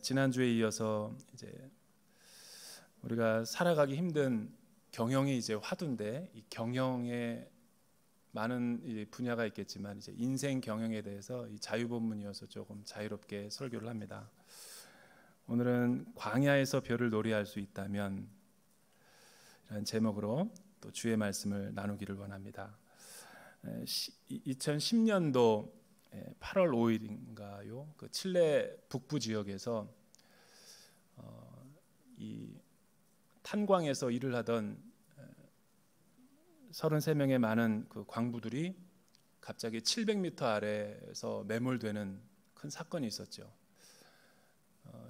지난주에 이어서 이제 우리가 살아가기 힘든 경영이 이제 화두인데, 이 경영에 많은 이 분야가 있겠지만 이제 인생 경영에 대해서 이 자유본문이어서 조금 자유롭게 설교를 합니다. 오늘은 광야에서 별을 노래할 수 있다면 이라는 제목으로 또 주의 말씀을 나누기를 원합니다. 2010년도 8월 5일인가요? 그 칠레 북부 지역에서 이 탄광에서 일을 하던 33명의 많은 그 광부들이 갑자기 700m 아래에서 매몰되는 큰 사건이 있었죠.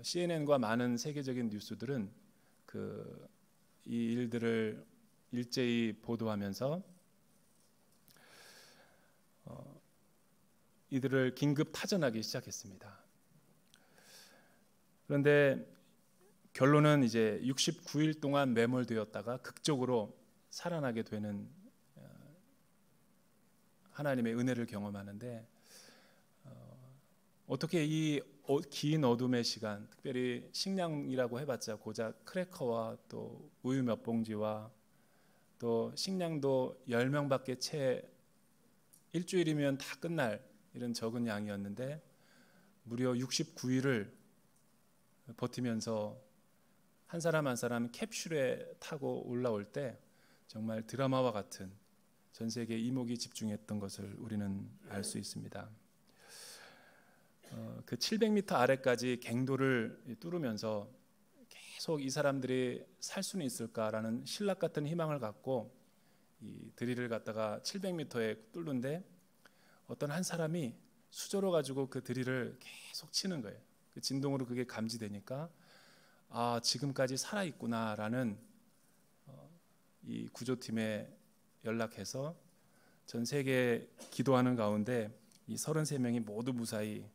CNN과 많은 세계적인 뉴스들은 이 일들을 일제히 보도하면서 이들을 긴급 타전하기 시작했습니다. 그런데 결론은 이제 69일 동안 매몰되었다가 극적으로 살아나게 되는 하나님의 은혜를 경험하는데, 어떻게 이 긴 어둠의 시간, 특별히 식량이라고 해봤자 고작 크래커와 또 우유 몇 봉지와 또 식량도 10명밖에 채 일주일이면 다 끝날 이런 적은 양이었는데 무려 69일을 버티면서 한 사람 한 사람 캡슐에 타고 올라올 때 정말 드라마와 같은 전 세계 이목이 집중했던 것을 우리는 알 수 있습니다. 그 700m 아래까지 갱도를 뚫으면서 계속 이 사람들이 살 수는 있을까라는 신락 같은 희망을 갖고 이 드릴을 갖다가 700m에 뚫는데 어떤 한 사람이 수저로 가지고 그 드릴을 계속 치는 거예요. 그 진동으로 그게 감지되니까 지금까지 살아있구나라는 이 구조팀에 연락해서 전 세계 기도하는 가운데 이 33명이 모두 무사히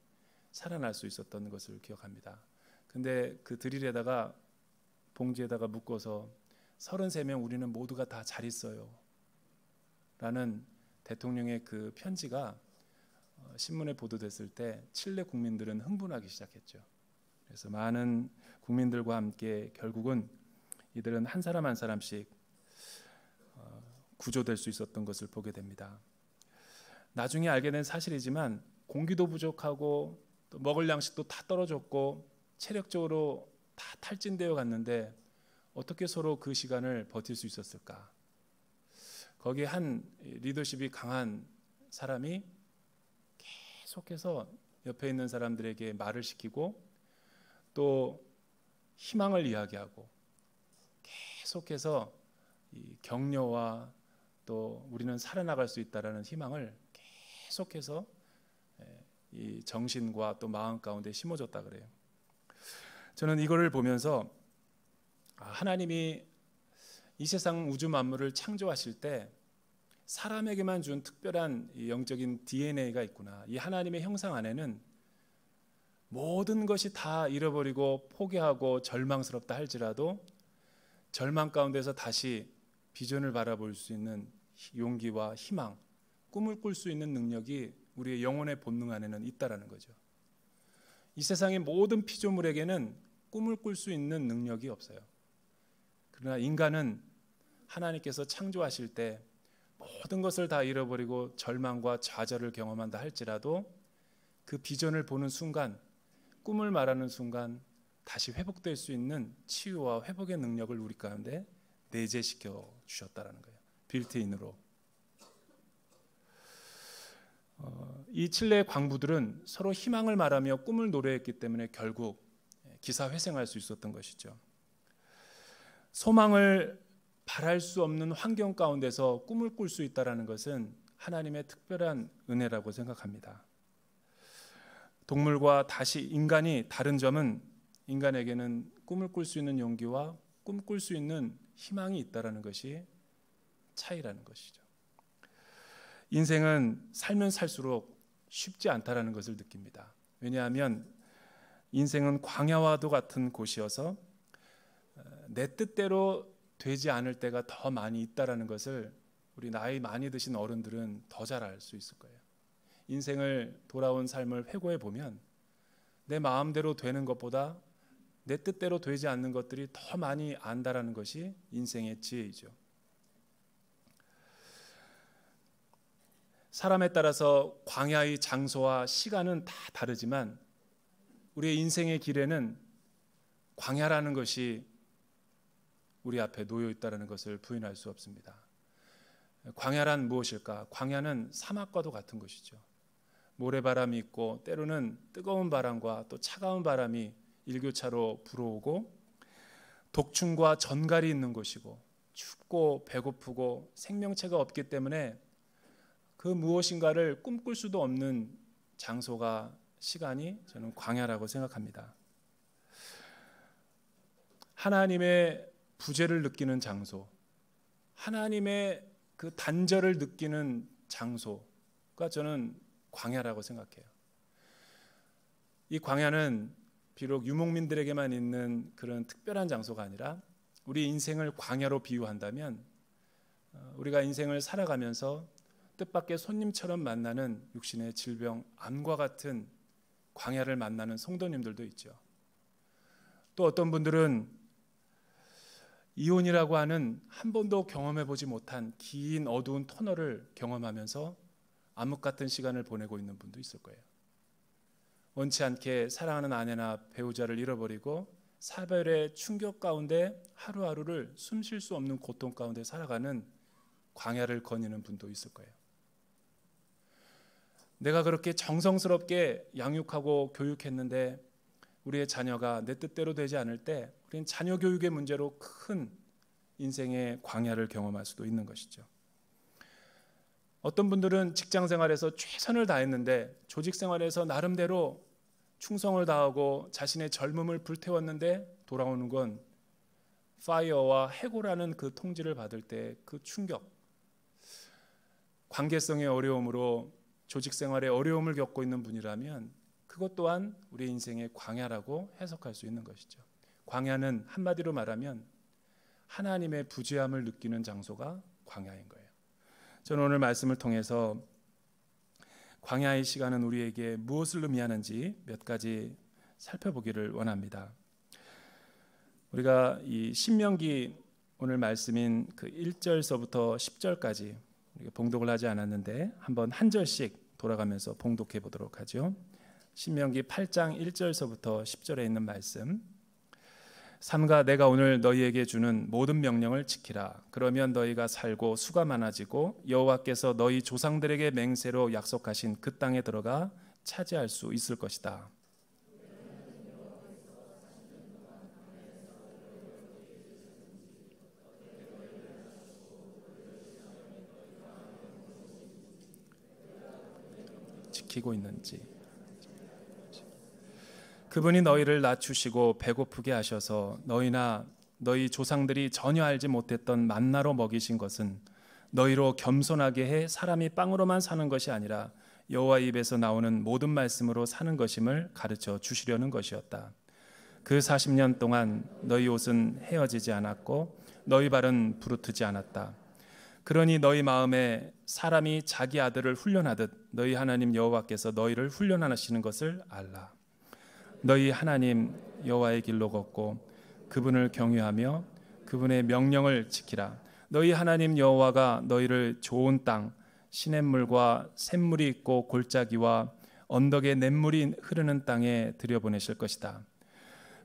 살아날 수 있었던 것을 기억합니다. 근데 그 드릴에다가 봉지에다가 묶어서 33명 우리는 모두가 다 잘 있어요 라는 대통령의 그 편지가 신문에 보도됐을 때 칠레 국민들은 흥분하기 시작했죠. 그래서 많은 국민들과 함께 결국은 이들은 한 사람 한 사람씩 구조될 수 있었던 것을 보게 됩니다. 나중에 알게 된 사실이지만 공기도 부족하고 또 먹을 양식도 다 떨어졌고 체력적으로 다 탈진되어 갔는데 어떻게 서로 그 시간을 버틸 수 있었을까? 거기에 한 리더십이 강한 사람이 계속해서 옆에 있는 사람들에게 말을 시키고 또 희망을 이야기하고 계속해서 이 격려와 또 우리는 살아나갈 수 있다라는 희망을 계속해서 이 정신과 또 마음 가운데 심어줬다 그래요. 저는 이거를 보면서 하나님이 이 세상 우주 만물을 창조하실 때 사람에게만 준 특별한 영적인 DNA가 있구나. 이 하나님의 형상 안에는 모든 것이 다 잃어버리고 포기하고 절망스럽다 할지라도 절망 가운데서 다시 비전을 바라볼 수 있는 용기와 희망, 꿈을 꿀 수 있는 능력이 우리의 영혼의 본능 안에는 있다라는 거죠. 이 세상의 모든 피조물에게는 꿈을 꿀 수 있는 능력이 없어요. 그러나 인간은 하나님께서 창조하실 때 모든 것을 다 잃어버리고 절망과 좌절을 경험한다 할지라도 그 비전을 보는 순간, 꿈을 말하는 순간 다시 회복될 수 있는 치유와 회복의 능력을 우리 가운데 내재시켜 주셨다라는 거예요. 빌트인으로. 이 칠레 광부들은 서로 희망을 말하며 꿈을 노래했기 때문에 결국 기사회생할 수 있었던 것이죠. 소망을 바랄 수 없는 환경 가운데서 꿈을 꿀 수 있다는 것은 하나님의 특별한 은혜라고 생각합니다. 동물과 다시 인간이 다른 점은 인간에게는 꿈을 꿀 수 있는 용기와 꿈꿀 수 있는 희망이 있다는 것이 차이라는 것이죠. 인생은 살면 살수록 쉽지 않다라는 것을 느낍니다. 왜냐하면 인생은 광야와도 같은 곳이어서 내 뜻대로 되지 않을 때가 더 많이 있다라는 것을 우리 나이 많이 드신 어른들은 더 잘 알 수 있을 거예요. 인생을 돌아온 삶을 회고해 보면 내 마음대로 되는 것보다 내 뜻대로 되지 않는 것들이 더 많이 안다라는 것이 인생의 지혜이죠. 사람에 따라서 광야의 장소와 시간은 다 다르지만 우리의 인생의 길에는 광야라는 것이 우리 앞에 놓여 있다는 것을 부인할 수 없습니다. 광야란 무엇일까? 광야는 사막과도 같은 것이죠. 모래바람이 있고 때로는 뜨거운 바람과 또 차가운 바람이 일교차로 불어오고 독충과 전갈이 있는 곳이고 춥고 배고프고 생명체가 없기 때문에 그 무엇인가를 꿈꿀 수도 없는 장소가 시간이 저는 광야라고 생각합니다. 하나님의 부재를 느끼는 장소, 하나님의 그 단절을 느끼는 장소가 저는 광야라고 생각해요. 이 광야는 비록 유목민들에게만 있는 그런 특별한 장소가 아니라 우리 인생을 광야로 비유한다면 우리가 인생을 살아가면서 뜻밖의 손님처럼 만나는 육신의 질병, 암과 같은 광야를 만나는 성도님들도 있죠. 또 어떤 분들은 이혼이라고 하는 한 번도 경험해 보지 못한 긴 어두운 터널을 경험하면서 암흑 같은 시간을 보내고 있는 분도 있을 거예요. 원치 않게 사랑하는 아내나 배우자를 잃어버리고 사별의 충격 가운데 하루하루를 숨 쉴 수 없는 고통 가운데 살아가는 광야를 거니는 분도 있을 거예요. 내가 그렇게 정성스럽게 양육하고 교육했는데 우리의 자녀가 내 뜻대로 되지 않을 때 우리는 자녀 교육의 문제로 큰 인생의 광야를 경험할 수도 있는 것이죠. 어떤 분들은 직장 생활에서 최선을 다했는데 조직 생활에서 나름대로 충성을 다하고 자신의 젊음을 불태웠는데 돌아오는 건 파이어와 해고라는 그 통지를 받을 때 그 충격, 관계성의 어려움으로 조직 생활에 어려움을 겪고 있는 분이라면 그것 또한 우리 인생의 광야라고 해석할 수 있는 것이죠. 광야는 한마디로 말하면 하나님의 부재함을 느끼는 장소가 광야인 거예요. 저는 오늘 말씀을 통해서 광야의 시간은 우리에게 무엇을 의미하는지 몇 가지 살펴보기를 원합니다. 우리가 이 신명기 오늘 말씀인 그 1절서부터 10절까지 우리가 봉독을 하지 않았는데 한번 한 절씩 돌아가면서 봉독해 보도록 하죠. 신명기 8장 1절서부터 10절에 있는 말씀. 삼가 내가 오늘 너희에게 주는 모든 명령을 지키라. 그러면 너희가 살고 수가 많아지고 여호와께서 너희 조상들에게 맹세로 약속하신 그 땅에 들어가 차지할 수 있을 것이다. 지키고 있는지. 그분이 너희를 낮추시고 배고프게 하셔서 너희나 너희 조상들이 전혀 알지 못했던 만나로 먹이신 것은 너희로 겸손하게 해 사람이 빵으로만 사는 것이 아니라 여호와 입에서 나오는 모든 말씀으로 사는 것임을 가르쳐 주시려는 것이었다. 그 40년 동안 너희 옷은 헤어지지 않았고 너희 발은 부르트지 않았다. 그러니 너희 마음에 사람이 자기 아들을 훈련하듯 너희 하나님 여호와께서 너희를 훈련하시는 것을 알라. 너희 하나님 여호와의 길로 걷고 그분을 경외하며 그분의 명령을 지키라. 너희 하나님 여호와가 너희를 좋은 땅, 시냇물과 샘물이 있고 골짜기와 언덕에 냇물이 흐르는 땅에 들여보내실 것이다.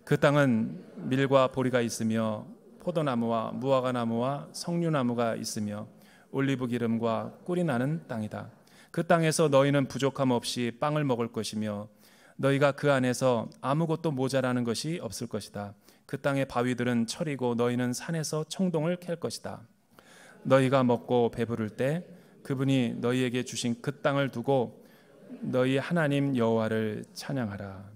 그 땅은 밀과 보리가 있으며 포도나무와 무화과나무와 석류나무가 있으며 올리브 기름과 꿀이 나는 땅이다. 그 땅에서 너희는 부족함 없이 빵을 먹을 것이며 너희가 그 안에서 아무것도 모자라는 것이 없을 것이다. 그 땅의 바위들은 철이고 너희는 산에서 청동을 캘 것이다. 너희가 먹고 배부를 때 그분이 너희에게 주신 그 땅을 두고 너희 하나님 여호와를 찬양하라.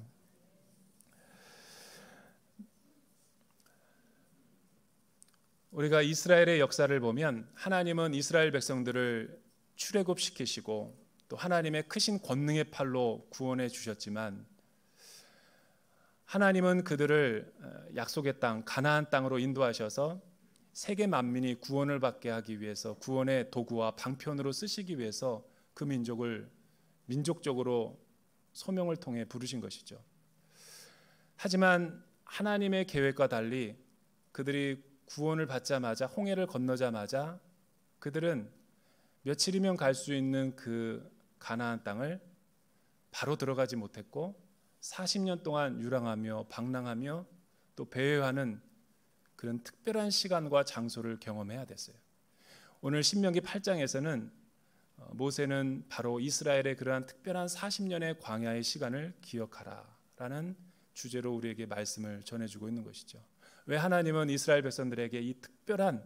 우리가 이스라엘의 역사를 보면 하나님은 이스라엘 백성들을 출애굽시키시고 또 하나님의 크신 권능의 팔로 구원해 주셨지만 하나님은 그들을 약속의 땅 가나안 땅으로 인도하셔서 세계 만민이 구원을 받게 하기 위해서 구원의 도구와 방편으로 쓰시기 위해서 그 민족을 민족적으로 소명을 통해 부르신 것이죠. 하지만 하나님의 계획과 달리 그들이 구원을 받자마자, 홍해를 건너자마자 그들은 며칠이면 갈 수 있는 그 가나안 땅을 바로 들어가지 못했고 40년 동안 유랑하며 방랑하며 또 배회하는 그런 특별한 시간과 장소를 경험해야 됐어요. 오늘 신명기 8장에서는 모세는 바로 이스라엘의 그러한 특별한 40년의 광야의 시간을 기억하라라는 주제로 우리에게 말씀을 전해주고 있는 것이죠. 왜 하나님은 이스라엘 백성들에게 이 특별한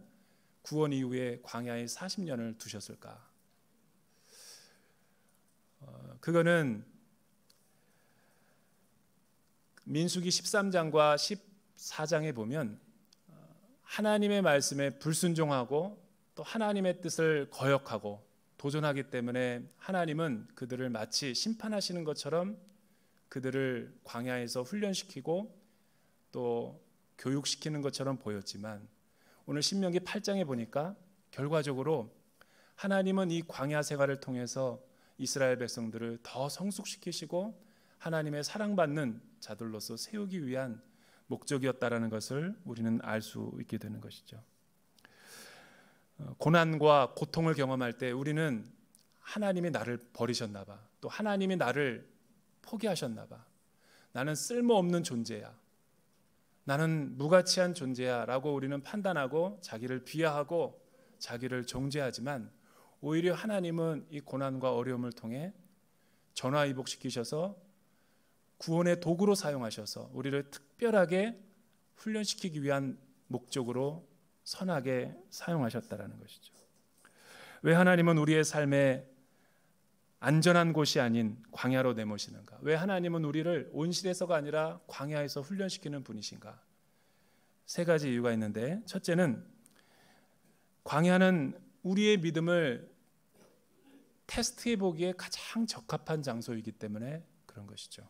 구원 이후에 광야의 40년을 두셨을까? 그거는 민수기 13장과 14장에 보면 하나님의 말씀에 불순종하고 또 하나님의 뜻을 거역하고 도전하기 때문에 하나님은 그들을 마치 심판하시는 것처럼 그들을 광야에서 훈련시키고 또 교육시키는 것처럼 보였지만 오늘 신명기 8장에 보니까 결과적으로 하나님은 이 광야 생활을 통해서 이스라엘 백성들을 더 성숙시키시고 하나님의 사랑받는 자들로서 세우기 위한 목적이었다라는 것을 우리는 알 수 있게 되는 것이죠. 고난과 고통을 경험할 때 우리는 하나님이 나를 버리셨나 봐. 또 하나님이 나를 포기하셨나 봐. 나는 쓸모없는 존재야. 나는 무가치한 존재야 라고 우리는 판단하고 자기를 비하하고 자기를 정죄하지만 오히려 하나님은 이 고난과 어려움을 통해 전화위복시키셔서 구원의 도구로 사용하셔서 우리를 특별하게 훈련시키기 위한 목적으로 선하게 사용하셨다라는 것이죠. 왜 하나님은 우리의 삶에 안전한 곳이 아닌 광야로 내모시는가? 왜 하나님은 우리를 온실에서가 아니라 광야에서 훈련시키는 분이신가? 세 가지 이유가 있는데 첫째는 광야는 우리의 믿음을 테스트해 보기에 가장 적합한 장소이기 때문에 그런 것이죠.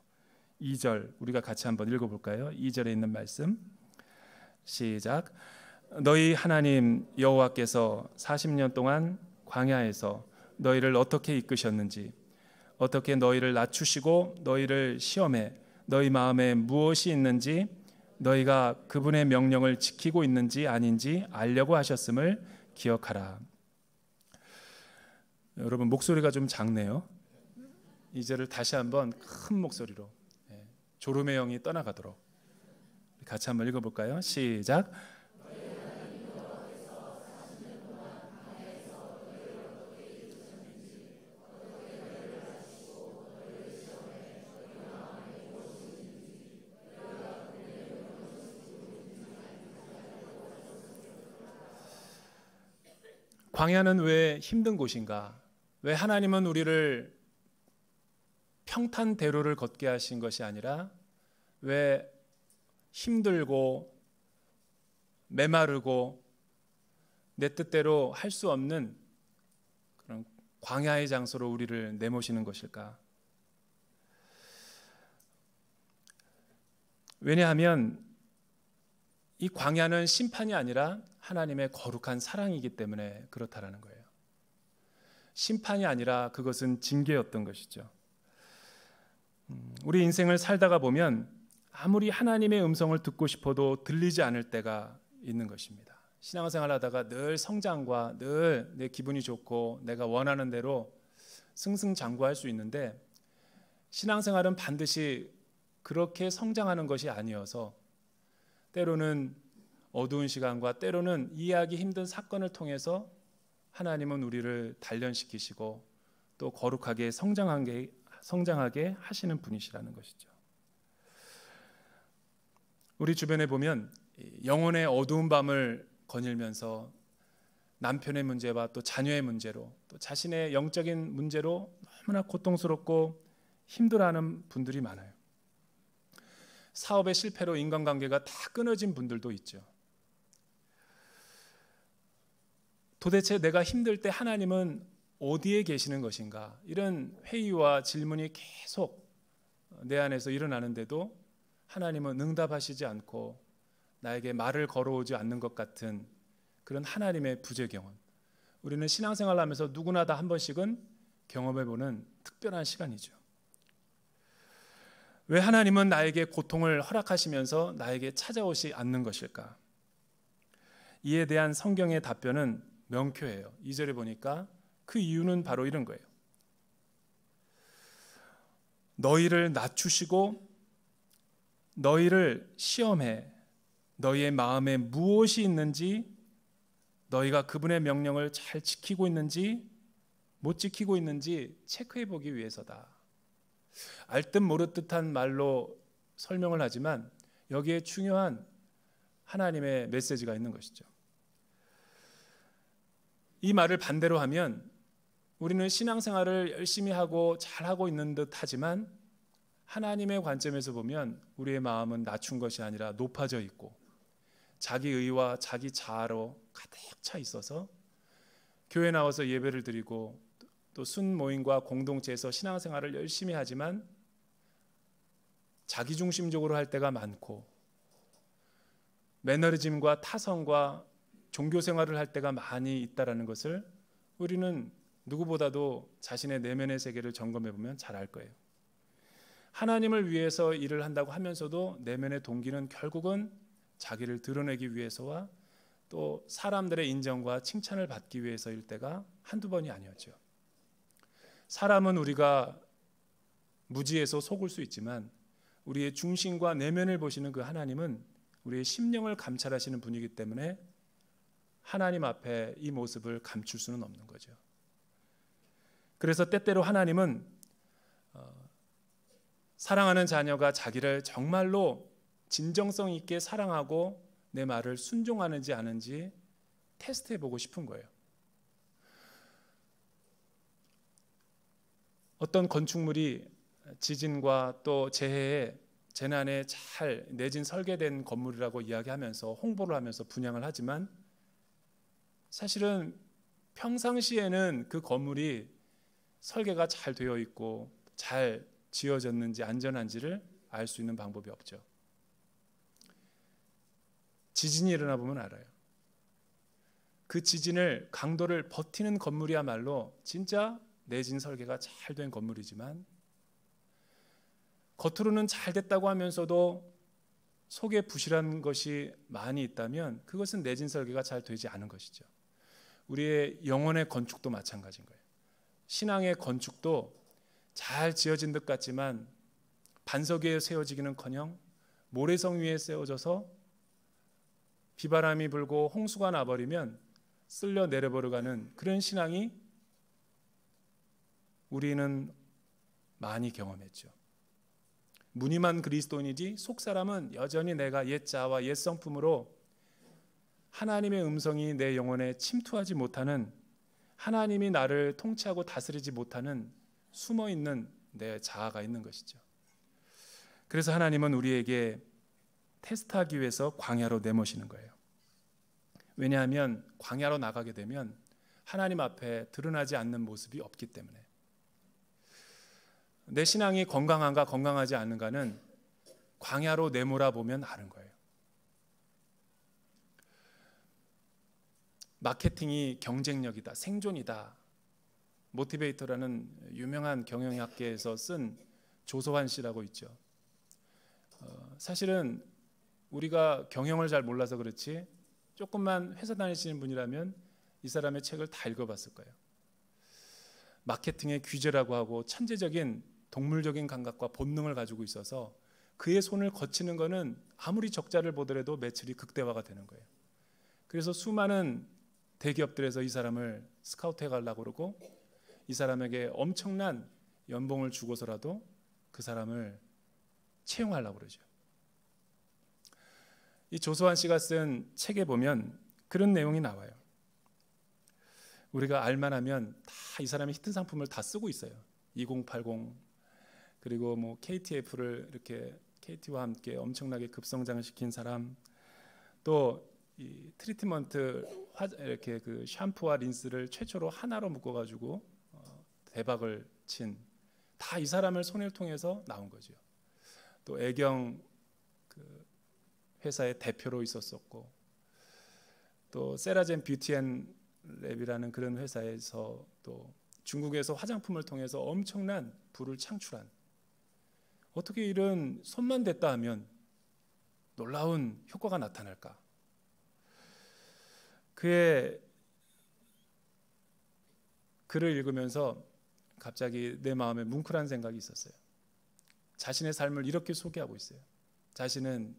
2절 우리가 같이 한번 읽어볼까요? 2절에 있는 말씀 시작. 너희 하나님 여호와께서 40년 동안 광야에서 너희를 어떻게 이끄셨는지, 어떻게 너희를 낮추시고 너희를 시험해 너희 마음에 무엇이 있는지, 너희가 그분의 명령을 지키고 있는지 아닌지 알려고 하셨음을 기억하라. 여러분 목소리가 좀 작네요. 이제를 다시 한번 큰 목소리로 졸음의 영이 떠나가도록 같이 한번 읽어볼까요? 시작. 광야는 왜 힘든 곳인가? 왜 하나님은 우리를 평탄대로를 걷게 하신 것이 아니라 왜 힘들고 메마르고 내 뜻대로 할 수 없는 그런 광야의 장소로 우리를 내모시는 것일까? 왜냐하면 이 광야는 심판이 아니라 하나님의 거룩한 사랑이기 때문에 그렇다라는 거예요. 심판이 아니라 그것은 징계였던 것이죠. 우리 인생을 살다가 보면 아무리 하나님의 음성을 듣고 싶어도 들리지 않을 때가 있는 것입니다. 신앙생활 하다가 늘 성장과 늘 내 기분이 좋고 내가 원하는 대로 승승장구할 수 있는데 신앙생활은 반드시 그렇게 성장하는 것이 아니어서 때로는 어두운 시간과 때로는 이해하기 힘든 사건을 통해서 하나님은 우리를 단련시키시고 또 거룩하게 성장하게 하시는 분이시라는 것이죠. 우리 주변에 보면 영혼의 어두운 밤을 거닐면서 남편의 문제와 또 자녀의 문제로 또 자신의 영적인 문제로 너무나 고통스럽고 힘들어하는 분들이 많아요. 사업의 실패로 인간관계가 다 끊어진 분들도 있죠. 도대체 내가 힘들 때 하나님은 어디에 계시는 것인가? 이런 회의와 질문이 계속 내 안에서 일어나는데도 하나님은 응답하시지 않고 나에게 말을 걸어오지 않는 것 같은 그런 하나님의 부재 경험. 우리는 신앙생활을 하면서 누구나 다 한 번씩은 경험해보는 특별한 시간이죠. 왜 하나님은 나에게 고통을 허락하시면서 나에게 찾아오지 않는 것일까? 이에 대한 성경의 답변은 명쾌해요. 2절에 보니까 그 이유는 바로 이런 거예요. 너희를 낮추시고 너희를 시험해 너희의 마음에 무엇이 있는지, 너희가 그분의 명령을 잘 지키고 있는지 못 지키고 있는지 체크해 보기 위해서다. 알듯 모르듯한 말로 설명을 하지만 여기에 중요한 하나님의 메시지가 있는 것이죠. 이 말을 반대로 하면 우리는 신앙생활을 열심히 하고 잘하고 있는 듯 하지만 하나님의 관점에서 보면 우리의 마음은 낮춘 것이 아니라 높아져 있고 자기 의와 자기 자아로 가득 차 있어서 교회 나와서 예배를 드리고 또 순모임과 공동체에서 신앙생활을 열심히 하지만 자기중심적으로 할 때가 많고 매너리즘과 타성과 종교생활을 할 때가 많이 있다는 것을 우리는 누구보다도 자신의 내면의 세계를 점검해 보면 잘 알 거예요. 하나님을 위해서 일을 한다고 하면서도 내면의 동기는 결국은 자기를 드러내기 위해서와 또 사람들의 인정과 칭찬을 받기 위해서일 때가 한두 번이 아니었죠. 사람은 우리가 무지해서 속을 수 있지만 우리의 중심과 내면을 보시는 그 하나님은 우리의 심령을 감찰하시는 분이기 때문에 하나님 앞에 이 모습을 감출 수는 없는 거죠. 그래서 때때로 하나님은 사랑하는 자녀가 자기를 정말로 진정성 있게 사랑하고 내 말을 순종하는지 아는지 테스트해 보고 싶은 거예요. 어떤 건축물이 지진과 또 재해에 재난에 잘 내진 설계된 건물이라고 이야기하면서 홍보를 하면서 분양을 하지만 사실은 평상시에는 그 건물이 설계가 잘 되어 있고 잘 지어졌는지 안전한지를 알 수 있는 방법이 없죠. 지진이 일어나 보면 알아요. 그 지진을 강도를 버티는 건물이야말로 진짜 내진 설계가 잘 된 건물이지만 겉으로는 잘 됐다고 하면서도 속에 부실한 것이 많이 있다면 그것은 내진 설계가 잘 되지 않은 것이죠. 우리의 영혼의 건축도 마찬가지인 거예요. 신앙의 건축도 잘 지어진 듯 같지만 반석 위에 세워지기는커녕 모래성 위에 세워져서 비바람이 불고 홍수가 나버리면 쓸려 내려버려가는 그런 신앙이 우리는 많이 경험했죠. 무늬만 그리스도인이지 속사람은 여전히 내가 옛 자아와 옛 성품으로 하나님의 음성이 내 영혼에 침투하지 못하는, 하나님이 나를 통치하고 다스리지 못하는 숨어있는 내 자아가 있는 것이죠. 그래서 하나님은 우리에게 테스트하기 위해서 광야로 내모시는 거예요. 왜냐하면 광야로 나가게 되면 하나님 앞에 드러나지 않는 모습이 없기 때문에. 내 신앙이 건강한가 건강하지 않은가는 광야로 내몰아 보면 아는 거예요. 마케팅이 경쟁력이다, 생존이다. 모티베이터라는 유명한 경영학계에서 쓴 조소환 씨라고 있죠. 사실은 우리가 경영을 잘 몰라서 그렇지 조금만 회사 다니시는 분이라면 이 사람의 책을 다 읽어봤을 거예요. 마케팅의 귀재라고 하고 천재적인 동물적인 감각과 본능을 가지고 있어서 그의 손을 거치는 것은 아무리 적자를 보더라도 매출이 극대화가 되는 거예요. 그래서 수많은 대기업들에서 이 사람을 스카우트해 가려고 그러고 이 사람에게 엄청난 연봉을 주고서라도 그 사람을 채용하려고 그러죠. 이 조소환 씨가 쓴 책에 보면 그런 내용이 나와요. 우리가 알만하면 다 이 사람이 히트 상품을 다 쓰고 있어요. 2080 그리고 뭐 KTF를 이렇게 KT와 함께 엄청나게 급성장시킨 사람, 또 이 트리트먼트 이렇게 그 샴푸와 린스를 최초로 하나로 묶어가지고 대박을 친 다 이 사람을 손을 통해서 나온 거죠. 또 애경 그 회사의 대표로 있었었고, 또 세라젬 뷰티앤 랩이라는 그런 회사에서 또 중국에서 화장품을 통해서 엄청난 부를 창출한 어떻게 이런 손만 댔다 하면 놀라운 효과가 나타날까? 그의 글을 읽으면서 갑자기 내 마음에 뭉클한 생각이 있었어요. 자신의 삶을 이렇게 소개하고 있어요. 자신은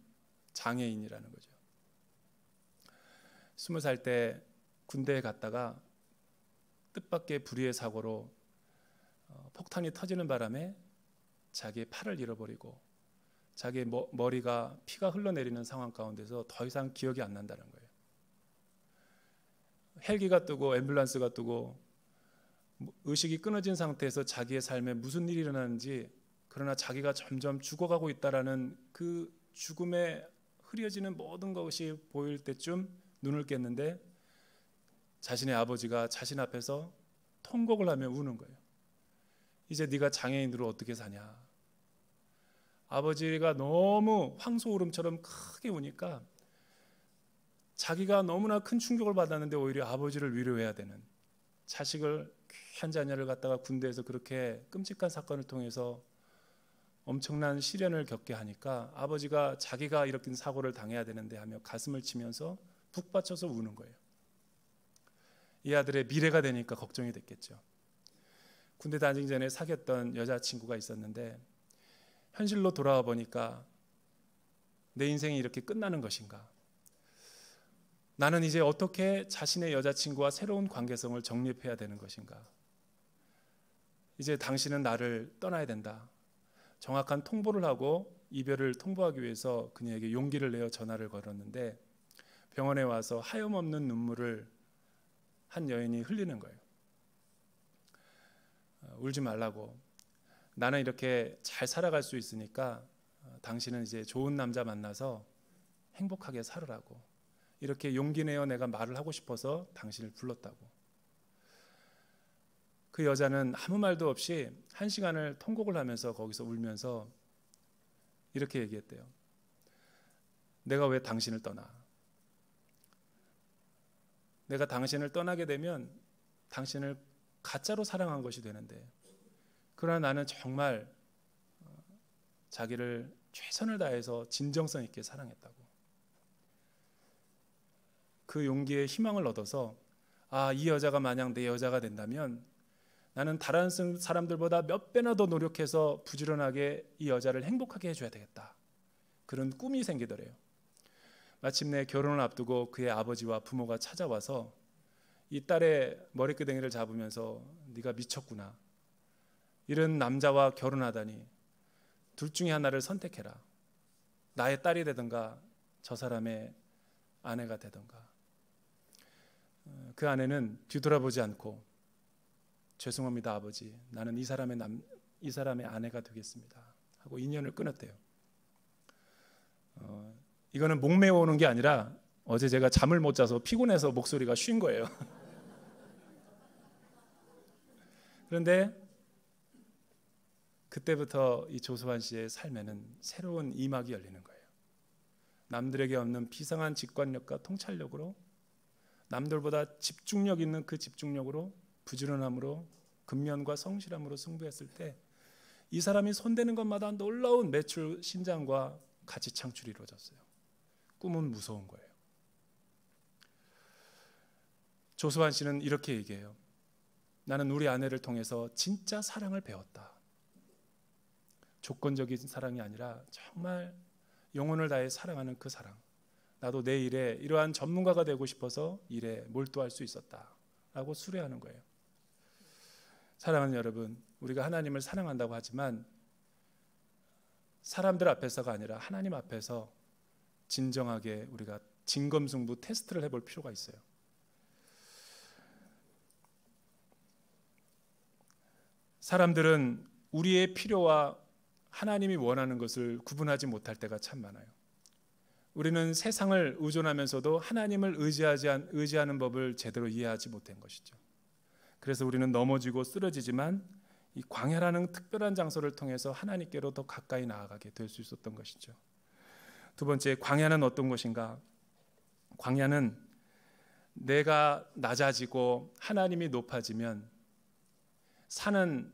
장애인이라는 거죠. 20살 때 군대에 갔다가 뜻밖의 불의의 사고로 폭탄이 터지는 바람에 자기의 팔을 잃어버리고 자기의 머리가 피가 흘러내리는 상황 가운데서 더 이상 기억이 안 난다는 거예요. 헬기가 뜨고 앰뷸런스가 뜨고 의식이 끊어진 상태에서 자기의 삶에 무슨 일이 일어나는지, 그러나 자기가 점점 죽어가고 있다라는 그 죽음에 흐려지는 모든 것이 보일 때쯤 눈을 깼는데 자신의 아버지가 자신 앞에서 통곡을 하며 우는 거예요. 이제 네가 장애인으로 어떻게 사냐. 아버지가 너무 황소울음처럼 크게 우니까 자기가 너무나 큰 충격을 받았는데 오히려 아버지를 위로해야 되는, 자식을, 귀한 자녀를 갖다가 군대에서 그렇게 끔찍한 사건을 통해서 엄청난 시련을 겪게 하니까 아버지가 자기가 이렇게 사고를 당해야 되는데 하며 가슴을 치면서 북받쳐서 우는 거예요. 이 아들의 미래가 되니까 걱정이 됐겠죠. 군대 다니기 전에 사귀었던 여자친구가 있었는데 현실로 돌아와 보니까 내 인생이 이렇게 끝나는 것인가? 나는 이제 어떻게 자신의 여자친구와 새로운 관계성을 정립해야 되는 것인가? 이제 당신은 나를 떠나야 된다. 정확한 통보를 하고 이별을 통보하기 위해서 그녀에게 용기를 내어 전화를 걸었는데 병원에 와서 하염없는 눈물을 한 여인이 흘리는 거예요. 울지 말라고. 나는 이렇게 잘 살아갈 수 있으니까 당신은 이제 좋은 남자 만나서 행복하게 살으라고. 이렇게 용기 내어 내가 말을 하고 싶어서 당신을 불렀다고. 그 여자는 아무 말도 없이 1시간을 통곡을 하면서 거기서 울면서 이렇게 얘기했대요. 내가 왜 당신을 떠나? 내가 당신을 떠나게 되면 당신을 가짜로 사랑한 것이 되는데, 그러나 나는 정말 자기를 최선을 다해서 진정성 있게 사랑했다고. 그 용기에 희망을 얻어서 이 여자가 만약 내 여자가 된다면 나는 다른 사람들보다 몇 배나 더 노력해서 부지런하게 이 여자를 행복하게 해줘야 되겠다. 그런 꿈이 생기더래요. 마침내 결혼을 앞두고 그의 아버지와 부모가 찾아와서 이 딸의 머리끄댕이를 잡으면서 네가 미쳤구나. 이런 남자와 결혼하다니. 둘 중에 하나를 선택해라. 나의 딸이 되든가 저 사람의 아내가 되든가. 그 아내는 뒤돌아보지 않고 죄송합니다 아버지, 나는 이 사람의 아내가 되겠습니다 하고 인연을 끊었대요. 이거는 목매어 오는 게 아니라 어제 제가 잠을 못 자서 피곤해서 목소리가 쉰 거예요. 그런데 그때부터 이 조소환 씨의 삶에는 새로운 이막이 열리는 거예요. 남들에게 없는 비상한 직관력과 통찰력으로, 남들보다 집중력 있는 그 집중력으로, 부지런함으로, 근면과 성실함으로 승부했을 때 이 사람이 손대는 것마다 놀라운 매출 신장과 가치 창출이 이루어졌어요. 꿈은 무서운 거예요. 조소환 씨는 이렇게 얘기해요. 나는 우리 아내를 통해서 진짜 사랑을 배웠다. 조건적인 사랑이 아니라 정말 영혼을 다해 사랑하는 그 사랑. 나도 내 일에 이러한 전문가가 되고 싶어서 일에 몰두할 수 있었다라고 수레하는 거예요. 사랑하는 여러분, 우리가 하나님을 사랑한다고 하지만 사람들 앞에서가 아니라 하나님 앞에서 진정하게 우리가 진검승부 테스트를 해볼 필요가 있어요. 사람들은 우리의 필요와 하나님이 원하는 것을 구분하지 못할 때가 참 많아요. 우리는 세상을 의존하면서도 하나님을 의지하는 법을 제대로 이해하지 못한 것이죠. 그래서 우리는 넘어지고 쓰러지지만 이 광야라는 특별한 장소를 통해서 하나님께로 더 가까이 나아가게 될 수 있었던 것이죠. 두 번째, 광야는 어떤 것인가? 광야는 내가 낮아지고 하나님이 높아지면 산은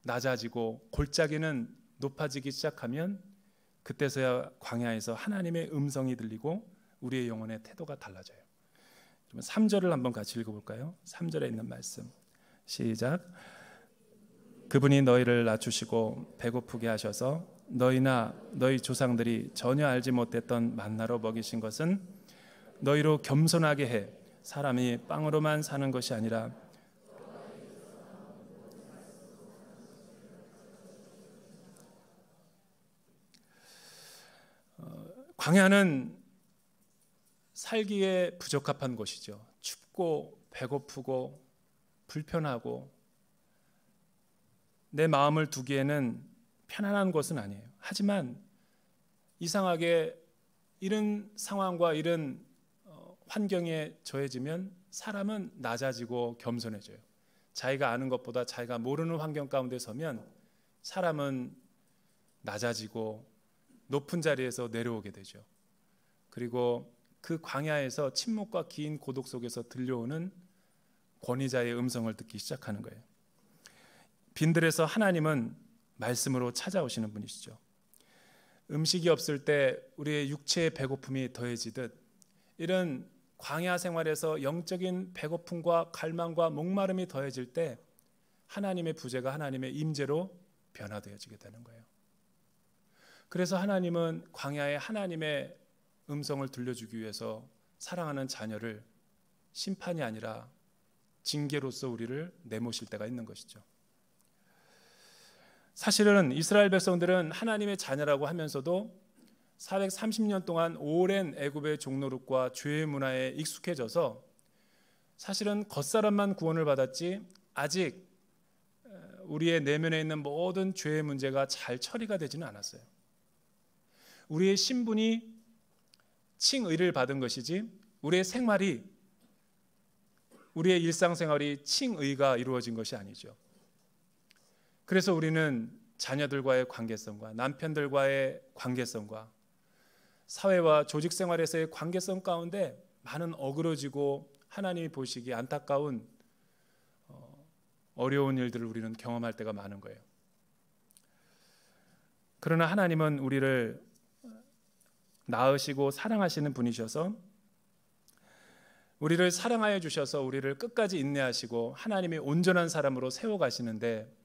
낮아지고 골짜기는 높아지기 시작하면 그때서야 광야에서 하나님의 음성이 들리고 우리의 영혼의 태도가 달라져요. 3절을 한번 같이 읽어볼까요? 3절에 있는 말씀 시작. 그분이 너희를 낮추시고 배고프게 하셔서 너희나 너희 조상들이 전혀 알지 못했던 만나로 먹이신 것은 너희로 겸손하게 해 사람이 빵으로만 사는 것이 아니라 광야는 살기에 부적합한 곳이죠. 춥고 배고프고 불편하고 내 마음을 두기에는 편안한 곳은 아니에요. 하지만 이상하게 이런 상황과 이런 환경에 처해지면 사람은 낮아지고 겸손해져요. 자기가 아는 것보다 자기가 모르는 환경 가운데 서면 사람은 낮아지고 높은 자리에서 내려오게 되죠. 그리고 그 광야에서 침묵과 긴 고독 속에서 들려오는 권위자의 음성을 듣기 시작하는 거예요. 빈들에서 하나님은 말씀으로 찾아오시는 분이시죠. 음식이 없을 때 우리의 육체의 배고픔이 더해지듯 이런 광야 생활에서 영적인 배고픔과 갈망과 목마름이 더해질 때 하나님의 부재가 하나님의 임재로 변화되어지게 되는 거예요. 그래서 하나님은 광야에 하나님의 음성을 들려주기 위해서 사랑하는 자녀를 심판이 아니라 징계로서 우리를 내모실 때가 있는 것이죠. 사실은 이스라엘 백성들은 하나님의 자녀라고 하면서도 430년 동안 오랜 애굽의 종노릇과 죄의 문화에 익숙해져서 사실은 겉사람만 구원을 받았지 아직 우리의 내면에 있는 모든 죄의 문제가 잘 처리가 되지는 않았어요. 우리의 신분이 칭의를 받은 것이지 우리의 생활이 우리의 일상생활이 칭의가 이루어진 것이 아니죠. 그래서 우리는 자녀들과의 관계성과 남편들과의 관계성과 사회와 조직 생활에서의 관계성 가운데 많은 어그러지고 하나님이 보시기에 안타까운 어려운 일들을 우리는 경험할 때가 많은 거예요. 그러나 하나님은 우리를 낳으시고 사랑하시는 분이셔서 우리를 사랑하여 주셔서 우리를 끝까지 인내하시고 하나님의 온전한 사람으로 세워가시는데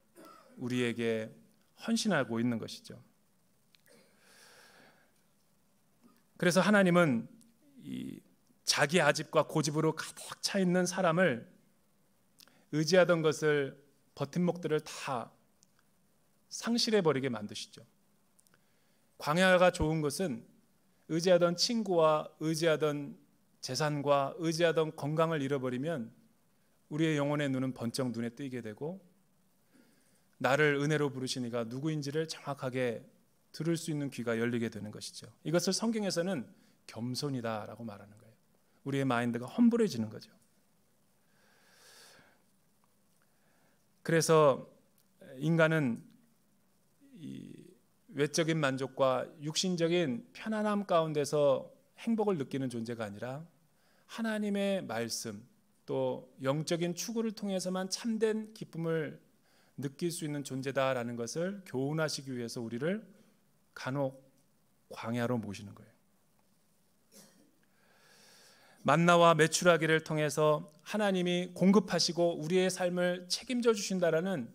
우리에게 헌신하고 있는 것이죠. 그래서 하나님은 이 자기 아집과 고집으로 가득 차 있는 사람을 의지하던 것을 버팀목들을 다 상실해버리게 만드시죠. 광야가 좋은 것은 의지하던 친구와 의지하던 재산과 의지하던 건강을 잃어버리면 우리의 영혼의 눈은 번쩍 눈에 띄게 되고 나를 은혜로 부르시니가 누구인지를 정확하게 들을 수 있는 귀가 열리게 되는 것이죠. 이것을 성경에서는 겸손이다라고 말하는 거예요. 우리의 마인드가 험불해지는 거죠. 그래서 인간은 이 외적인 만족과 육신적인 편안함 가운데서 행복을 느끼는 존재가 아니라 하나님의 말씀 또 영적인 추구를 통해서만 참된 기쁨을 느낄 수 있는 존재다라는 것을 교훈하시기 위해서 우리를 간혹 광야로 모시는 거예요. 만나와 메추라기를 통해서 하나님이 공급하시고 우리의 삶을 책임져 주신다라는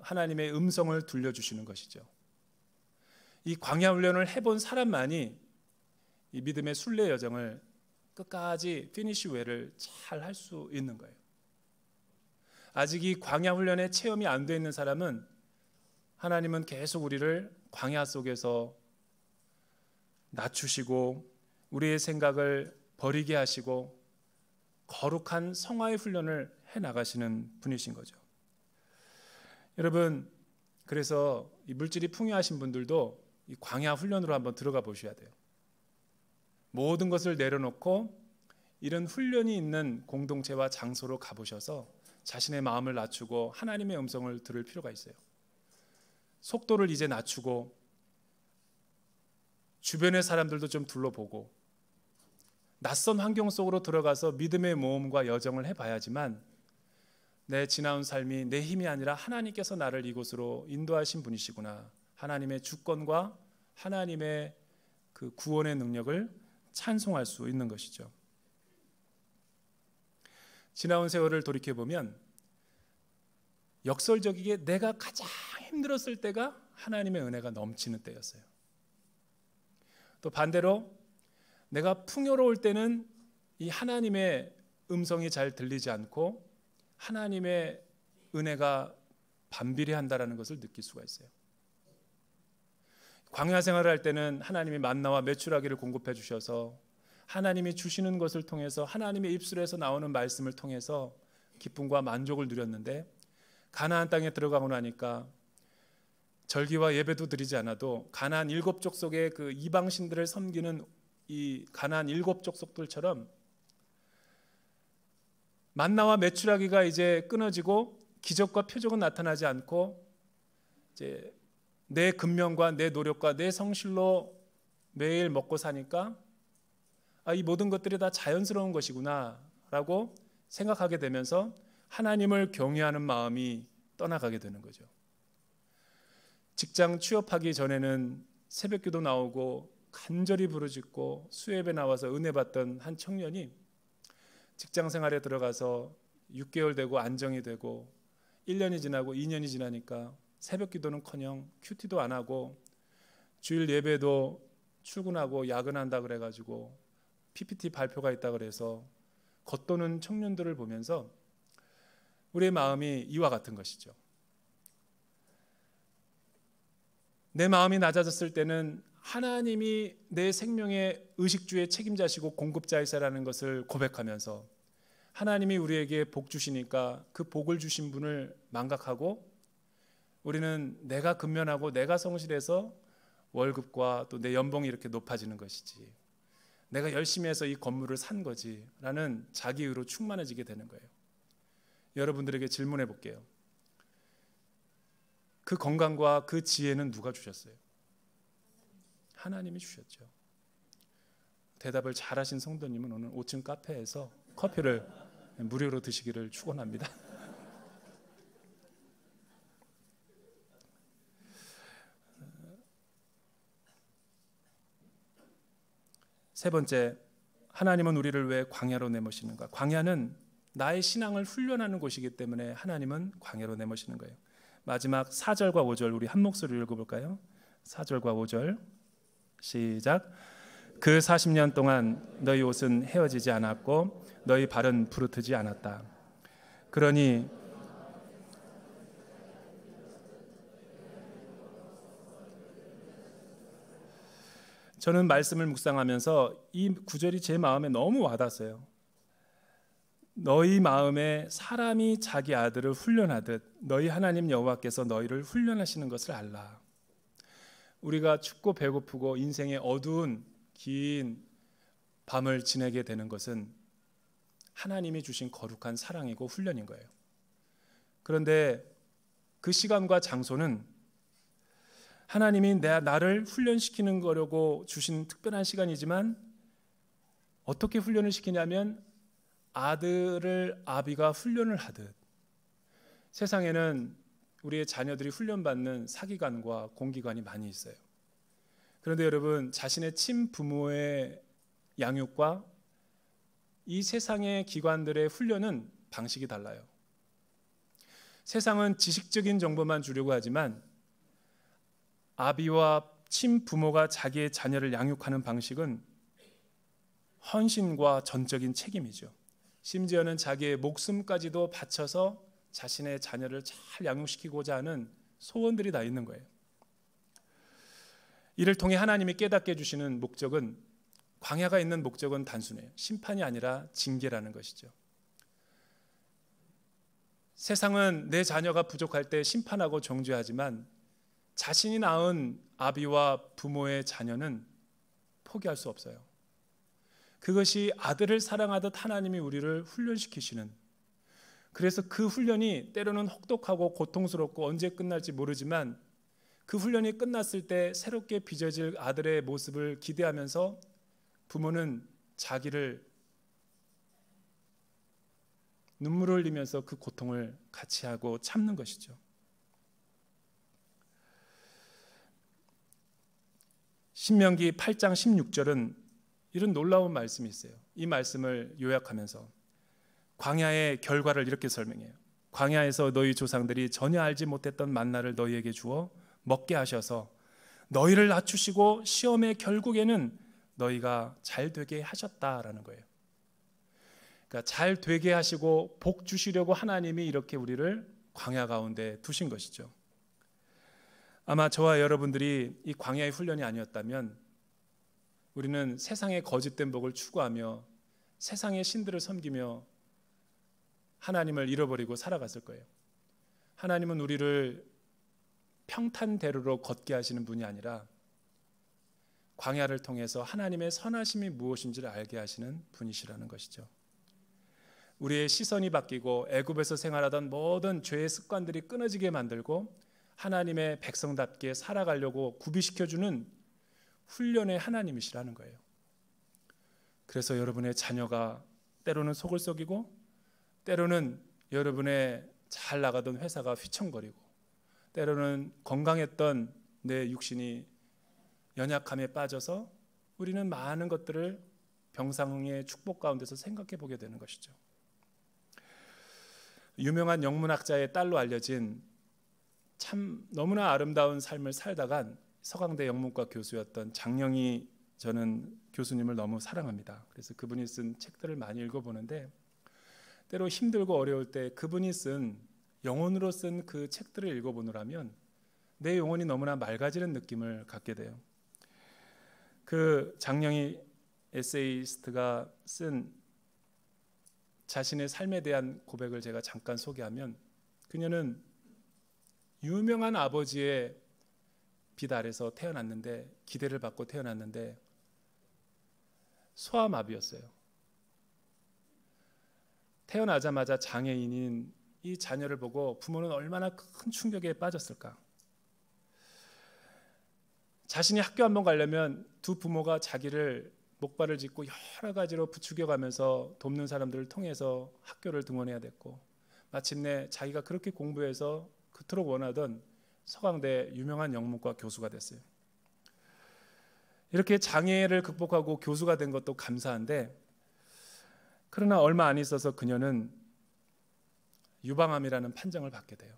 하나님의 음성을 들려주시는 것이죠. 이 광야 훈련을 해본 사람만이 이 믿음의 순례 여정을 끝까지 피니시 웨이를 잘 할 수 있는 거예요. 아직 이 광야 훈련의 체험이 안 돼 있는 사람은 하나님은 계속 우리를 광야 속에서 낮추시고 우리의 생각을 버리게 하시고 거룩한 성화의 훈련을 해 나가시는 분이신 거죠. 여러분, 그래서 이 물질이 풍요하신 분들도 이 광야 훈련으로 한번 들어가 보셔야 돼요. 모든 것을 내려놓고 이런 훈련이 있는 공동체와 장소로 가보셔서 자신의 마음을 낮추고 하나님의 음성을 들을 필요가 있어요. 속도를 이제 낮추고 주변의 사람들도 좀 둘러보고 낯선 환경 속으로 들어가서 믿음의 모험과 여정을 해봐야지만 내 지나온 삶이 내 힘이 아니라 하나님께서 나를 이곳으로 인도하신 분이시구나 하나님의 주권과 하나님의 그 구원의 능력을 찬송할 수 있는 것이죠. 지나온 세월을 돌이켜보면 역설적이게 내가 가장 힘들었을 때가 하나님의 은혜가 넘치는 때였어요. 또 반대로 내가 풍요로울 때는 이 하나님의 음성이 잘 들리지 않고 하나님의 은혜가 반비례한다라는 것을 느낄 수가 있어요. 광야 생활을 할 때는 하나님이 만나와 메추라기를 공급해 주셔서 하나님이 주시는 것을 통해서 하나님의 입술에서 나오는 말씀을 통해서 기쁨과 만족을 누렸는데, 가나안 땅에 들어가고 나니까 절기와 예배도 드리지 않아도 가나안 7족 속의 그 이방신들을 섬기는 이 가나안 7족 속들처럼 만나와 메추라기가 이제 끊어지고 기적과 표적은 나타나지 않고 이제 내 근면과 내 노력과 내 성실로 매일 먹고 사니까 이 모든 것들이 다 자연스러운 것이구나 라고 생각하게 되면서 하나님을 경외하는 마음이 떠나가게 되는 거죠. 직장 취업하기 전에는 새벽기도 나오고 간절히 부르짖고 수협에 나와서 은혜 받던 한 청년이 직장 생활에 들어가서 6개월 되고 안정이 되고 1년이 지나고 2년이 지나니까 새벽기도는커녕 큐티도 안 하고 주일 예배도 출근하고 야근한다 그래가지고 PPT 발표가 있다 그래서 겉도는 청년들을 보면서 우리의 마음이 이와 같은 것이죠. 내 마음이 낮아졌을 때는 하나님이 내 생명의 의식주의 책임자시고 공급자이시라는 것을 고백하면서 하나님이 우리에게 복 주시니까 그 복을 주신 분을 망각하고 우리는 내가 근면하고 내가 성실해서 월급과 또 내 연봉이 이렇게 높아지는 것이지, 내가 열심히 해서 이 건물을 산 거지 라는 자기의로 충만해지게 되는 거예요. 여러분들에게 질문해 볼게요. 그 건강과 그 지혜는 누가 주셨어요? 하나님이 주셨죠. 대답을 잘하신 성도님은 오늘 5층 카페에서 커피를 무료로 드시기를 축원합니다. 세 번째, 하나님은 우리를 왜 광야로 내모시는가? 광야는 나의 신앙을 훈련하는 곳이기 때문에 하나님은 광야로 내모시는 거예요. 마지막 4절과 5절 우리 한 목소리로 읽어볼까요? 4절과 5절 시작. 그 40년 동안 너희 옷은 헤어지지 않았고 너희 발은 부르트지 않았다. 그러니 저는 말씀을 묵상하면서 이 구절이 제 마음에 너무 와닿았어요. 너희 마음에 사람이 자기 아들을 훈련하듯 너희 하나님 여호와께서 너희를 훈련하시는 것을 알라. 우리가 춥고 배고프고 인생의 어두운 긴 밤을 지내게 되는 것은 하나님이 주신 거룩한 사랑이고 훈련인 거예요. 그런데 그 시간과 장소는 하나님이 나를 훈련시키는 거려고 주신 특별한 시간이지만 어떻게 훈련을 시키냐면 아들을 아비가 훈련을 하듯, 세상에는 우리의 자녀들이 훈련받는 사기관과 공기관이 많이 있어요. 그런데 여러분, 자신의 친부모의 양육과 이 세상의 기관들의 훈련은 방식이 달라요. 세상은 지식적인 정보만 주려고 하지만 아비와 친부모가 자기의 자녀를 양육하는 방식은 헌신과 전적인 책임이죠. 심지어는 자기의 목숨까지도 바쳐서 자신의 자녀를 잘 양육시키고자 하는 소원들이 다 있는 거예요. 이를 통해 하나님이 깨닫게 해주시는 목적은, 광야가 있는 목적은 단순해요. 심판이 아니라 징계라는 것이죠. 세상은 내 자녀가 부족할 때 심판하고 정죄하지만 자신이 낳은 아비와 부모의 자녀는 포기할 수 없어요. 그것이 아들을 사랑하듯 하나님이 우리를 훈련시키시는, 그래서 그 훈련이 때로는 혹독하고 고통스럽고 언제 끝날지 모르지만 그 훈련이 끝났을 때 새롭게 빚어질 아들의 모습을 기대하면서 부모는 자기를 눈물을 흘리면서 그 고통을 같이 하고 참는 것이죠. 신명기 8장 16절은 이런 놀라운 말씀이 있어요. 이 말씀을 요약하면서 광야의 결과를 이렇게 설명해요. 광야에서 너희 조상들이 전혀 알지 못했던 만나를 너희에게 주어 먹게 하셔서 너희를 낮추시고 시험의 결국에는 너희가 잘 되게 하셨다라는 거예요. 그러니까 잘 되게 하시고 복 주시려고 하나님이 이렇게 우리를 광야 가운데 두신 것이죠. 아마 저와 여러분들이 이 광야의 훈련이 아니었다면 우리는 세상의 거짓된 복을 추구하며 세상의 신들을 섬기며 하나님을 잃어버리고 살아갔을 거예요. 하나님은 우리를 평탄대로로 걷게 하시는 분이 아니라 광야를 통해서 하나님의 선하심이 무엇인지를 알게 하시는 분이시라는 것이죠. 우리의 시선이 바뀌고 애굽에서 생활하던 모든 죄의 습관들이 끊어지게 만들고 하나님의 백성답게 살아가려고 구비시켜주는 훈련의 하나님이시라는 거예요. 그래서 여러분의 자녀가 때로는 속을 썩이고 때로는 여러분의 잘 나가던 회사가 휘청거리고 때로는 건강했던 내 육신이 연약함에 빠져서 우리는 많은 것들을 병상의 축복 가운데서 생각해 보게 되는 것이죠. 유명한 영문학자의 딸로 알려진 참 너무나 아름다운 삶을 살다간 서강대 영문과 교수였던 장영희, 저는 교수님을 너무 사랑합니다. 그래서 그분이 쓴 책들을 많이 읽어보는데 때로 힘들고 어려울 때 그분이 쓴 영혼으로 쓴 그 책들을 읽어보느라면 내 영혼이 너무나 맑아지는 느낌을 갖게 돼요. 그 장영희 에세이스트가 쓴 자신의 삶에 대한 고백을 제가 잠깐 소개하면, 그녀는 유명한 아버지의 빛 아래서 태어났는데, 기대를 받고 태어났는데 소아마비였어요. 태어나자마자 장애인인 이 자녀를 보고 부모는 얼마나 큰 충격에 빠졌을까. 자신이 학교 한번 가려면 두 부모가 자기를 목발을 짚고 여러 가지로 부추겨가면서 돕는 사람들을 통해서 학교를 등원해야 됐고, 마침내 자기가 그렇게 공부해서 그토록 원하던 서강대 유명한 영문과 교수가 됐어요. 이렇게 장애를 극복하고 교수가 된 것도 감사한데, 그러나 얼마 안 있어서 그녀는 유방암이라는 판정을 받게 돼요.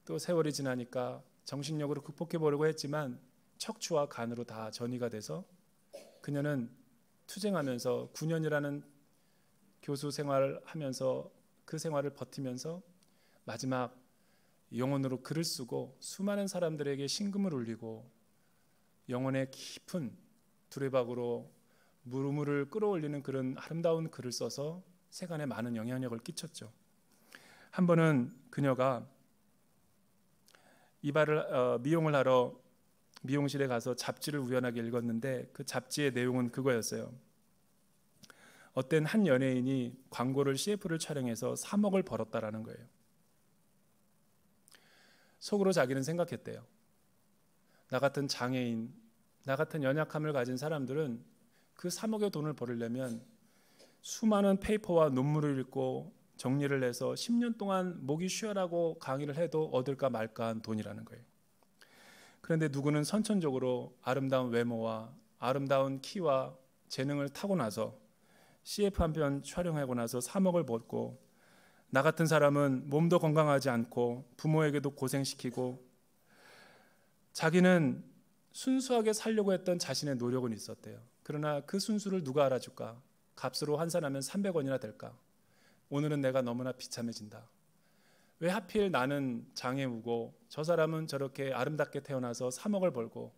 또 세월이 지나니까 정신력으로 극복해 보려고 했지만 척추와 간으로 다 전이가 돼서 그녀는 투쟁하면서 9년이라는 교수 생활을 하면서 그 생활을 버티면서 마지막 영혼으로 글을 쓰고 수많은 사람들에게 신금을 울리고 영혼의 깊은 두레박으로 물음을 끌어올리는 그런 아름다운 글을 써서 세간에 많은 영향력을 끼쳤죠. 한 번은 그녀가 미용을 하러 미용실에 가서 잡지를 우연하게 읽었는데 그 잡지의 내용은 그거였어요. 어떤 한 연예인이 광고를 CF를 촬영해서 3억을 벌었다라는 거예요. 속으로 자기는 생각했대요. 나 같은 장애인, 나 같은 연약함을 가진 사람들은 그 3억의 돈을 벌으려면 수많은 페이퍼와 논문을 읽고 정리를 해서 10년 동안 목이 쉬어라고 강의를 해도 얻을까 말까 한 돈이라는 거예요. 그런데 누구는 선천적으로 아름다운 외모와 아름다운 키와 재능을 타고나서 CF 한 편 촬영하고 나서 3억을 벌고, 나 같은 사람은 몸도 건강하지 않고 부모에게도 고생시키고 자기는 순수하게 살려고 했던 자신의 노력은 있었대요. 그러나 그 순수를 누가 알아줄까? 값으로 환산하면 300원이나 될까? 오늘은 내가 너무나 비참해진다. 왜 하필 나는 장애우고 저 사람은 저렇게 아름답게 태어나서 3억을 벌고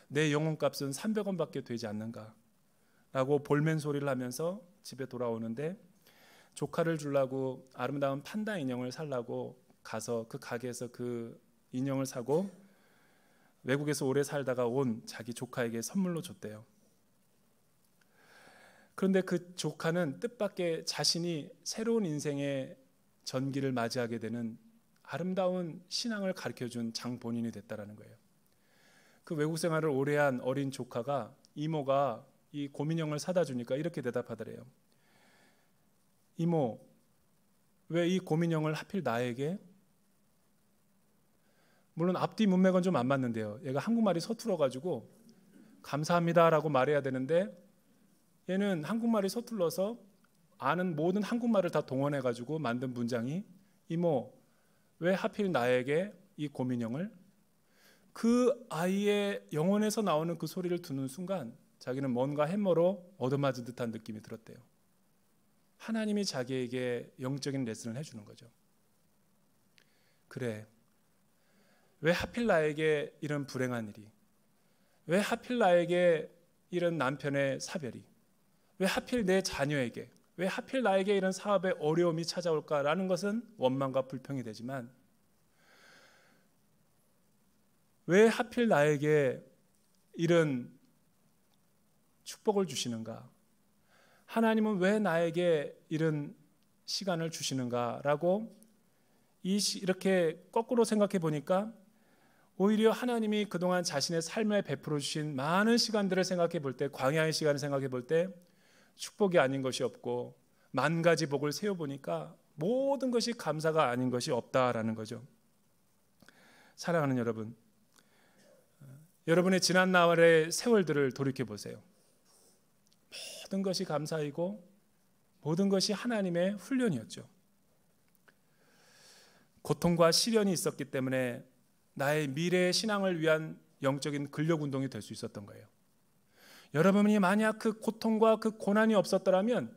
내 영혼값은 300원밖에 되지 않는가? 라고 볼멘 소리를 하면서 집에 돌아오는데, 조카를 주려고 아름다운 판다 인형을 살라고 가서 그 가게에서 그 인형을 사고 외국에서 오래 살다가 온 자기 조카에게 선물로 줬대요. 그런데 그 조카는 뜻밖의 자신이 새로운 인생의 전기를 맞이하게 되는 아름다운 신앙을 가르쳐준 장본인이 됐다라는 거예요. 그 외국 생활을 오래한 어린 조카가 이모가 이 곰인형을 사다 주니까 이렇게 대답하더래요. 이모, 왜 이 곰인형을 하필 나에게? 물론 앞뒤 문맥은 좀 안 맞는데요. 얘가 한국말이 서툴어가지고 감사합니다라고 말해야 되는데 얘는 한국말이 서툴러서 아는 모든 한국말을 다 동원해가지고 만든 문장이 이모 왜 하필 나에게 이 곰인형을, 그 아이의 영혼에서 나오는 그 소리를 듣는 순간 자기는 뭔가 해머로 얻어맞은 듯한 느낌이 들었대요. 하나님이 자기에게 영적인 레슨을 해주는 거죠. 그래, 왜 하필 나에게 이런 불행한 일이, 왜 하필 나에게 이런 남편의 사별이, 왜 하필 내 자녀에게, 왜 하필 나에게 이런 사업에 어려움이 찾아올까라는 것은 원망과 불평이 되지만, 왜 하필 나에게 이런 축복을 주시는가, 하나님은 왜 나에게 이런 시간을 주시는가라고 이렇게 거꾸로 생각해 보니까 오히려 하나님이 그동안 자신의 삶에 베풀어 주신 많은 시간들을 생각해 볼 때, 광야의 시간을 생각해 볼 때 축복이 아닌 것이 없고 만 가지 복을 세어보니까 모든 것이 감사가 아닌 것이 없다라는 거죠. 사랑하는 여러분, 여러분의 지난 날의 세월들을 돌이켜 보세요. 모든 것이 감사이고 모든 것이 하나님의 훈련이었죠. 고통과 시련이 있었기 때문에 나의 미래의 신앙을 위한 영적인 근력 운동이 될 수 있었던 거예요. 여러분이 만약 그 고통과 그 고난이 없었더라면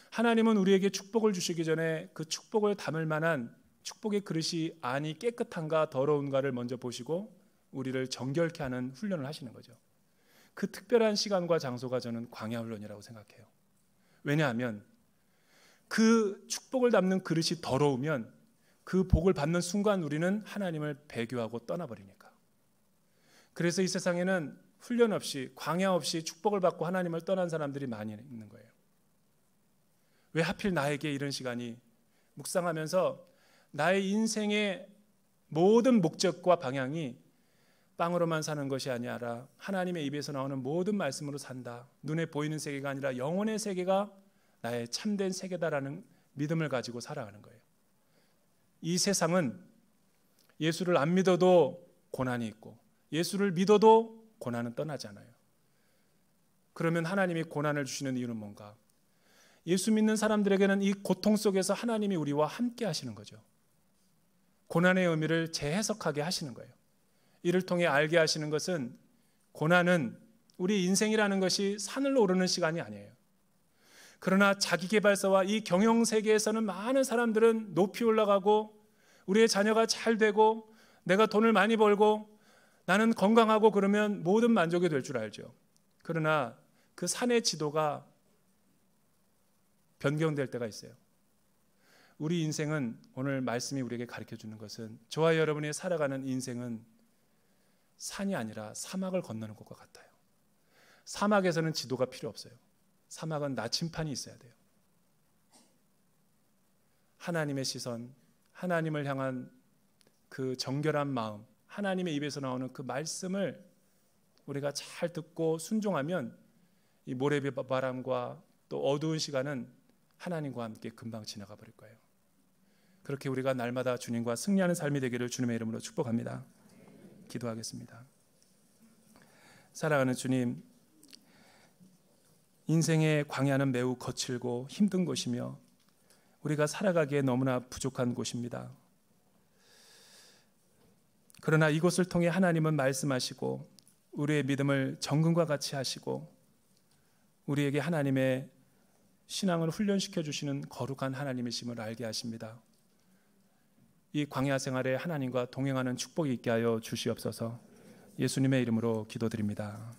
하나님은 우리에게 축복을 주시기 전에 그 축복을 담을 만한 축복의 그릇이 안이 깨끗한가 더러운가를 먼저 보시고 우리를 정결케 하는 훈련을 하시는 거죠. 그 특별한 시간과 장소가 저는 광야 훈련이라고 생각해요. 왜냐하면 그 축복을 담는 그릇이 더러우면 그 복을 받는 순간 우리는 하나님을 배교하고 떠나버리니까. 그래서 이 세상에는 훈련 없이, 광야 없이 축복을 받고 하나님을 떠난 사람들이 많이 있는 거예요. 왜 하필 나에게 이런 시간이, 묵상하면서 나의 인생의 모든 목적과 방향이 빵으로만 사는 것이 아니라 하나님의 입에서 나오는 모든 말씀으로 산다, 눈에 보이는 세계가 아니라 영혼의 세계가 나의 참된 세계다라는 믿음을 가지고 살아가는 거예요. 이 세상은 예수를 안 믿어도 고난이 있고 예수를 믿어도 고난은 떠나지 않아요. 그러면 하나님이 고난을 주시는 이유는 뭔가? 예수 믿는 사람들에게는 이 고통 속에서 하나님이 우리와 함께 하시는 거죠. 고난의 의미를 재해석하게 하시는 거예요. 이를 통해 알게 하시는 것은 고난은 우리 인생이라는 것이 산을 오르는 시간이 아니에요. 그러나 자기계발서와 이 경영세계에서는 많은 사람들은 높이 올라가고 우리의 자녀가 잘 되고 내가 돈을 많이 벌고 나는 건강하고 그러면 모든 만족이 될 줄 알죠. 그러나 그 산의 지도가 변경될 때가 있어요. 우리 인생은, 오늘 말씀이 우리에게 가르쳐 주는 것은, 저와 여러분이 살아가는 인생은 산이 아니라 사막을 건너는 것과 같아요. 사막에서는 지도가 필요 없어요. 사막은 나침판이 있어야 돼요. 하나님의 시선, 하나님을 향한 그 정결한 마음, 하나님의 입에서 나오는 그 말씀을 우리가 잘 듣고 순종하면 이 모래바람과 또 어두운 시간은 하나님과 함께 금방 지나가 버릴 거예요. 그렇게 우리가 날마다 주님과 승리하는 삶이 되기를 주님의 이름으로 축복합니다. 기도하겠습니다. 사랑하는 주님, 인생의 광야는 매우 거칠고 힘든 곳이며 우리가 살아가기에 너무나 부족한 곳입니다. 그러나 이곳을 통해 하나님은 말씀하시고 우리의 믿음을 정금과 같이 하시고 우리에게 하나님의 신앙을 훈련시켜 주시는 거룩한 하나님이심을 알게 하십니다. 이 광야 생활에 하나님과 동행하는 축복이 있게 하여 주시옵소서. 예수님의 이름으로 기도드립니다.